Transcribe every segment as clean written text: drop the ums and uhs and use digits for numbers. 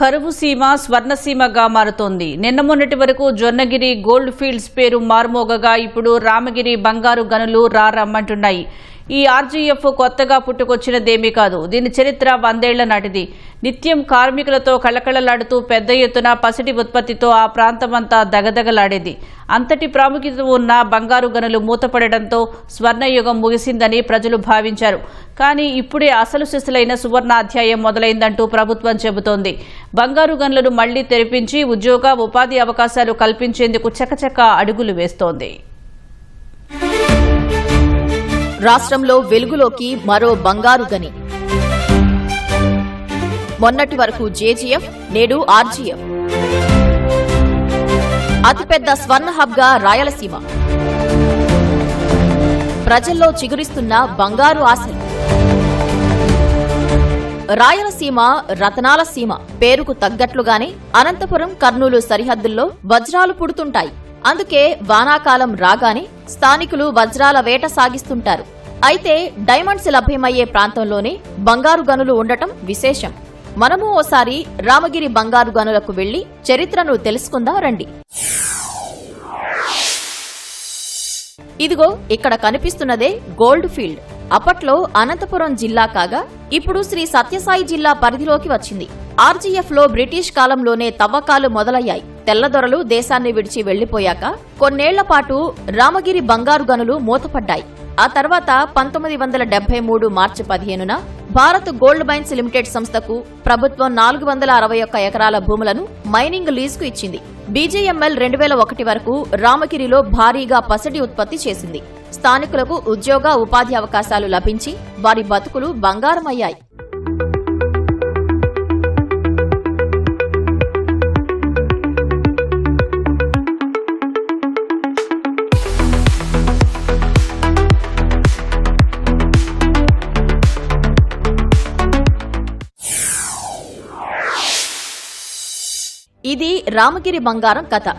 కరువు సీమ స్వర్ణసీమగా మారుతోంది. నిన్న మొన్నటి వరకు జొన్నగిరి గోల్డ్ ఫీల్డ్స్ పేరు మారుమోగగా ఇప్పుడు రామగిరి బంగారు గనులు రారమ్మంటున్నాయి. ఈ ఆర్జీఎఫ్ కొత్తగా పుట్టుకొచ్చినదేమీ కాదు. దీని చరిత్ర 100 ఏళ్ల నాటిది. నిత్యం కార్మికులతో కళకళలాడుతూ పెద్ద ఎత్తున పసిడి ఉత్పత్తితో ఆ ప్రాంతమంతా దగదగలాడేది. అంతటి ప్రాముఖ్యత ఉన్న బంగారు గనులు మూతపడడంతో స్వర్ణయుగం ముగిసిందని ప్రజలు భావించారు. కానీ ఇప్పుడే అసలు సిసలైన సువర్ణాధ్యాయం మొదలైందంటూ ప్రభుత్వం చెబుతోంది. బంగారు గనులను మళ్లీ తెరిపించి ఉద్యోగ ఉపాధి అవకాశాలు కల్పించేందుకు చకచక అడుగులు వేస్తోంది. రాష్ట్రంలో వెలుగులోకి మరో బంగారు గని. మొన్నటి వరకు జేజీఎఫ్, నేడు ఆర్జీఎఫ్. అతిపెద్ద స్వర్ణ హబ్గా రాయలసీమ. ప్రజల్లో చిగురిస్తున్న బంగారు ఆశలు. రాయలసీమ రతనాల సీమ. పేరుకు తగ్గట్లుగానే అనంతపురం, కర్నూలు సరిహద్దుల్లో వజ్రాలు పుడుతుంటాయి. అందుకే వానాకాలం రాగానే స్థానికులు వజ్రాల వేట సాగిస్తుంటారు. అయితే డైమండ్స్ లభ్యమయ్యే ప్రాంతంలోనే బంగారు గనులు ఉండటం విశేషం. మనము ఓసారి రామగిరి బంగారు గనులకు వెళ్లి చరిత్రను తెలుసుకుందాం రండి. ఇదిగో ఇక్కడ కనిపిస్తున్నదే గోల్డ్ ఫీల్డ్. అప్పట్లో అనంతపురం జిల్లా కాగా ఇప్పుడు శ్రీ సత్యసాయి జిల్లా పరిధిలోకి వచ్చింది. ఆర్జీఎఫ్ లో బ్రిటిష్ కాలంలోనే తవ్వకాలు మొదలయ్యాయి. తెల్లదొరలు దేశాన్ని విడిచి వెళ్లిపోయాక కొన్నేళ్ల పాటు రామగిరి బంగారు గనులు మూతపడ్డాయి. ఆ తర్వాత 1973 మార్చి 15న భారత్ గోల్డ్ మైన్స్ లిమిటెడ్ సంస్థకు ప్రభుత్వం 461 ఎకరాల భూములను మైనింగ్ లీజుకు ఇచ్చింది. బీజేఎంఎల్ 2001 వరకు రామగిరిలో భారీగా పసిడి ఉత్పత్తి చేసింది. స్థానికులకు ఉద్యోగ ఉపాధి అవకాశాలు లభించి వారి బతుకులు బంగారమయ్యాయి. ఇది రామగిరి బంగారం కథ.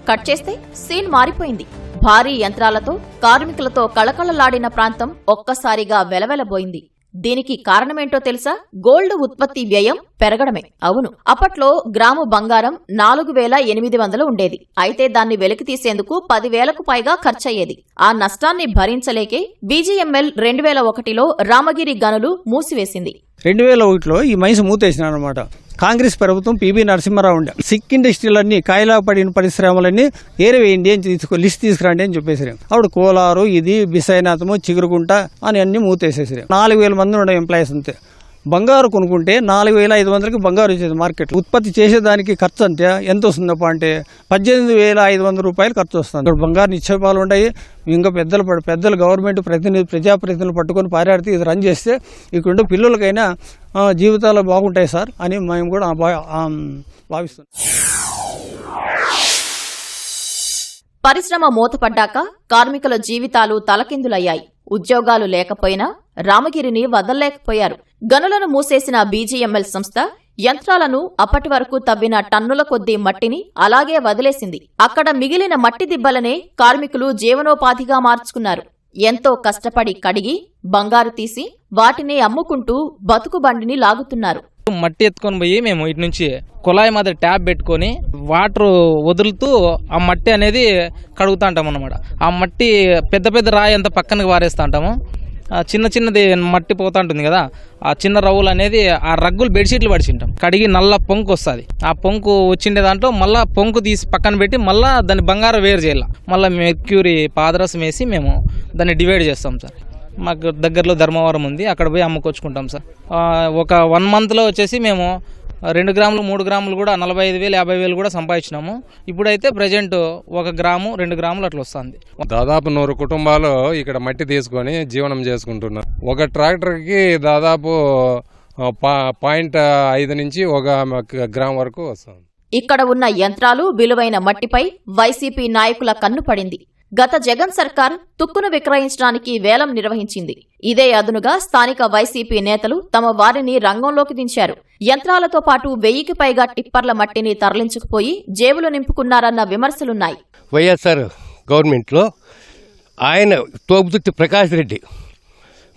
కట్ చేస్తే సీన్ మారిపోయింది. భారీ యంత్రాలతో కార్మికులతో కళకళలాడిన ప్రాంతం ఒక్కసారిగా వెలవెలబోయింది. దీనికి కారణమేంటో తెలుసా? గోల్డ్ ఉత్పత్తి వ్యయం పెరగడమే. అవును, అప్పట్లో గ్రాము బంగారం 4800 ఉండేది. అయితే దాన్ని వెలికి తీసేందుకు 10,000కు పైగా ఖర్చయ్యేది. ఆ నష్టాన్ని భరించలేకే బీజీఎంఎల్ 2001లో రామగిరి గనులు మూసివేసింది. 2001లో ఈ మైన్స్ మూతేసినారనమాట. కాంగ్రెస్ ప్రభుత్వం పిబి నరసింహారావు ఉండే సిక్ ఇండస్ట్రీలన్నీ కాయలా పడిన పరిశ్రమలన్నీ ఏరవేయండి అని లిస్ట్ తీసుకురండి అని చెప్పేసారు. అప్పుడు కోలారు, ఇది బిసైనాథము, చిగురుకుంట అని అన్ని మూతేసేసారు. 4,000 మంది ఉండే ఎంప్లాయీస్ అంతే. బంగారు కొనుక్కుంటే 4,500కి బంగారు వచ్చేది మార్కెట్. ఉత్పత్తి చేసేదానికి ఖర్చు అంటే ఎంత వస్తుందప్ప అంటే 18,500 రూపాయలు ఖర్చు వస్తుంది. ఇక్కడ బంగారు నిక్షేపాలు ఉంటాయి. ఇంకా పెద్దలు గవర్నమెంట్ ప్రజాప్రతినిధులు పట్టుకొని పారాడితే ఇది రన్ చేస్తే ఇక్కడ పిల్లలకైనా జీవితాలు బాగుంటాయి సార్ అని మేము కూడా భావిస్తున్నాం. పరిశ్రమ మూతపడ్డాక కార్మికుల జీవితాలు తలకిందులయ్యాయి. ఉద్యోగాలు లేకపోయినా రామగిరిని వదల్లేకపోయారు. గనులను మూసేసిన బీజీఎంఎల్ సంస్థ యంత్రాలను అప్పటి వరకు తవ్విన టన్నుల కొద్దీ మట్టిని అలాగే వదిలేసింది. అక్కడ మిగిలిన మట్టి దిబ్బలనే కార్మికులు జీవనోపాధిగా మార్చుకున్నారు. ఎంతో కష్టపడి కడిగి బంగారు తీసి వాటిని అమ్ముకుంటూ బతుకు బండిని లాగుతున్నారు. మట్టి ఎత్తుకొని పోయి మేము ఇటు నుంచి కుళాయి మాదిరి ట్యాప్ పెట్టుకొని వాటర్ వదులుతూ ఆ మట్టి అనేది కడుగుతా ఉంటాం అన్నమాట. ఆ మట్టి పెద్ద రాయి అంతా పక్కనకి వారేస్తూ ఉంటాము. చిన్నది మట్టి పోతా ఉంటుంది కదా, ఆ చిన్న రవ్వులు అనేది ఆ రగ్గులు బెడ్షీట్లు పడిచింటాం. కడిగి నల్ల పొంకు వస్తుంది. ఆ పొంకు వచ్చిండే దాంట్లో మళ్ళీ పొంకు తీసి పక్కన పెట్టి మళ్ళీ దాన్ని బంగారం వేరు చేయాలి. మళ్ళీ మెర్క్యూరీ పాదరసం వేసి మేము దాన్ని డివైడ్ చేస్తాం సార్. మాకు దగ్గరలో ధర్మవరం ఉంది, అక్కడ పోయి అమ్ముకొచ్చుకుంటాం సార్. ఒక 1 మంత్లో వచ్చేసి మేము 2 గ్రాములు 3 గ్రాములు కూడా 45,000 50,000 కూడా సంపాదించినాము. ఇప్పుడైతే ప్రజెంట్ 1 గ్రాము 2 గ్రాములు అట్లా వస్తుంది. దాదాపు 100 కుటుంబాలు ఇక్కడ మట్టి తీసుకొని జీవనం చేసుకుంటున్నారు. ఒక ట్రాక్టర్కి దాదాపు 0.5 నుంచి 1 గ్రామ్ వరకు వస్తుంది. ఇక్కడ ఉన్న యంత్రాలు విలువైన మట్టిపై వైసీపీ నాయకుల కన్ను పడింది. గత జగన్ సర్కార్ తుక్కును విక్రయించడానికి వేలం నిర్వహించింది. ఇదే అదునుగా స్థానిక వైసీపీ నేతలు తమ వారిని రంగంలోకి దించారు. యంత్రాలతో పాటు 1000కి పైగా టిప్పర్ల మట్టిని తరలించుకుపోయి జేబులు నింపుకున్నారన్న విమర్శలున్నాయి. వైఎస్ఆర్ గవర్నమెంట్లో ఆయన తోపుతుర్తి ప్రకాష్ రెడ్డి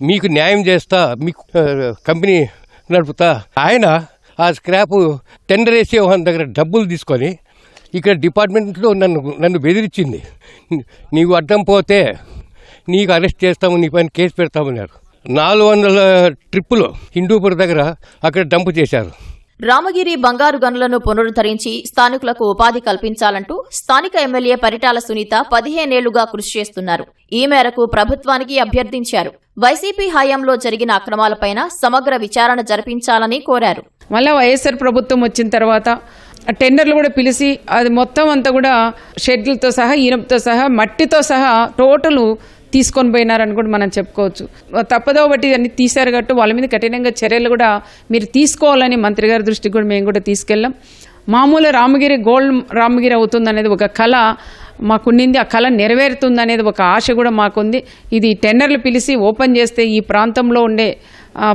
మీకు న్యాయం చేస్తా, మీకు కంపెనీ నడుపుతా, ఆయన ఆ స్క్రాప్ టెండర్ వేసే వాళ్ళ దగ్గర డబ్బులు తీసుకొని ఇక్కడ డిపార్ట్మెంట్లో నన్ను బెదిరించింది. నీవు అడ్డం పోతే నీకు అరెస్ట్ చేస్తాము, నీ పైన కేసు పెడతామన్నారు. 400 ట్రిప్పులు హిందూపూర్ దగ్గర అక్కడ డంప్ చేశారు. రామగిరి బంగారు గనులను పునరుద్ధరించి స్థానికులకు ఉపాధి కల్పించాలంటూ స్థానిక ఎమ్మెల్యే పరిటాల సునీత 15 ఏళ్లుగా కృషి చేస్తున్నారు. ఈ మేరకు ప్రభుత్వానికి అభ్యర్థించారు. వైసీపీ హయాంలో జరిగిన అక్రమాలపైన సమగ్ర విచారణ జరిపించాలని కోరారు. మళ్ళా వైఎస్ఆర్ ప్రభుత్వం వచ్చిన తర్వాత టెండర్లు కూడా పిలిచి అది మొత్తం అంతా కూడా షెడ్లతో సహా, ఇనుపతో సహా, మట్టితో సహా టోటల్ తీసుకొని పోయినారని కూడా మనం చెప్పుకోవచ్చు. తప్పదో బట్టి అన్ని తీశారు కాబట్టి వాళ్ళ మీద కఠినంగా చర్యలు కూడా మీరు తీసుకోవాలని మంత్రి గారి దృష్టికి కూడా మేము కూడా తీసుకెళ్ళాం. మామూలు రామగిరి రామగిరి అవుతుందనేది ఒక కళ మాకుండింది. ఆ కళ నెరవేరుతుందనేది ఒక ఆశ కూడా మాకుంది. ఇది టెండర్లు పిలిచి ఓపెన్ చేస్తే ఈ ప్రాంతంలో ఉండే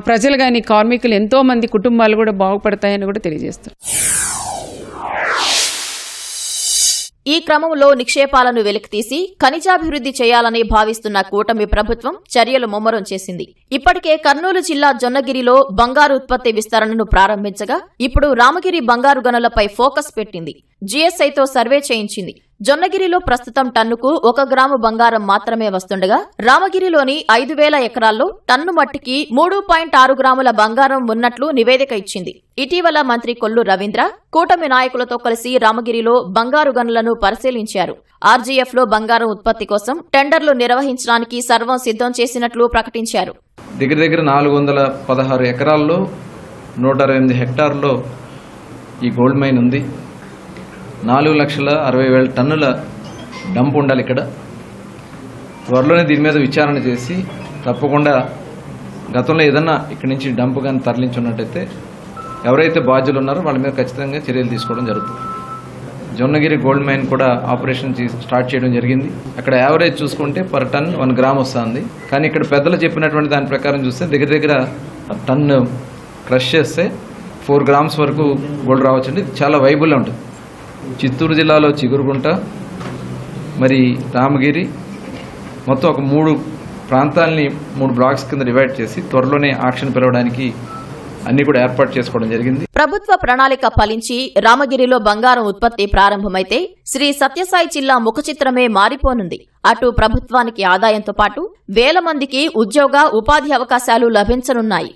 ప్రజలు కానీ, కార్మికులు, ఎంతోమంది కుటుంబాలు కూడా బాగుపడతాయని కూడా తెలియజేస్తారు. ఈ క్రమంలో నిక్షేపాలను వెలికితీసి ఖనిజాభివృద్ధి చేయాలని భావిస్తున్న కూటమి ప్రభుత్వం చర్యలు ముమ్మరం చేసింది. ఇప్పటికే కర్నూలు జిల్లా జొన్నగిరిలో బంగారు ఉత్పత్తి విస్తరణను ప్రారంభించగా ఇప్పుడు రామగిరి బంగారు గనులపై ఫోకస్ పెట్టింది. జీఎస్ఐతో సర్వే చేయించింది. జొన్నగిరిలో ప్రస్తుతం టన్నుకు 1 గ్రాము బంగారం మాత్రమే వస్తుండగా రామగిరిలోని 5,000 ఎకరాల్లో టన్ను మట్టికి 3.6 గ్రాముల బంగారం ఉన్నట్లు నివేదిక ఇచ్చింది. ఇటీవల మంత్రి కొల్లు రవీంద్ర కూటమి నాయకులతో కలిసి రామగిరిలో బంగారు గనులను పరిశీలించారు. ఆర్జీఎఫ్ లో బంగారం ఉత్పత్తి కోసం టెండర్లు నిర్వహించడానికి సర్వం సిద్ధం చేసినట్లు ప్రకటించారు. దగ్గర 416 ఎకరాల్లో 128 హెక్టార్లో ఈ గోల్డ్ మైన్ ఉంది. 4,60,000 టన్నుల డంప్ ఉండాలి ఇక్కడ. త్వరలోనే దీని మీద విచారణ చేసి తప్పకుండా గతంలో ఏదన్నా ఇక్కడి నుంచి డంప్ కానీ తరలించున్నట్టయితే ఎవరైతే బాధ్యులు ఉన్నారో వాళ్ళ మీద ఖచ్చితంగా చర్యలు తీసుకోవడం జరుగుతుంది. జొన్నగిరి గోల్డ్ మైన్ కూడా ఆపరేషన్ స్టార్ట్ చేయడం జరిగింది. అక్కడ యావరేజ్ చూసుకుంటే పర్ టన్ 1 గ్రామ్ వస్తుంది. కానీ ఇక్కడ పెద్దలు చెప్పినటువంటి దాని ప్రకారం చూస్తే దగ్గర టన్ను క్రష్ చేస్తే 4 గ్రామ్స్ వరకు గోల్డ్ రావచ్చండి. ఇది చాలా వైబుల్గా ఉంటుంది. చిత్తూరు జిల్లాలో చిగురుగుంట, మరి రామగిరి, మొత్తం ఒక 3 ప్రాంతాలని 3 బ్లాక్స్ కింద డివైడ్ చేసి త్వరలోనే ఆక్షన్ పిలవడానికి అన్ని కూడా ఏర్పాటు చేసుకోవడం జరిగింది. ప్రభుత్వ ప్రణాళిక ఫలించి రామగిరిలో బంగారం ఉత్పత్తి ప్రారంభమైతే శ్రీ సత్యసాయి జిల్లా ముఖచిత్రమే మారిపోనుంది. అటు ప్రభుత్వానికి ఆదాయంతో పాటు వేల మందికి ఉద్యోగ, ఉపాధి అవకాశాలు లభించనున్నాయి.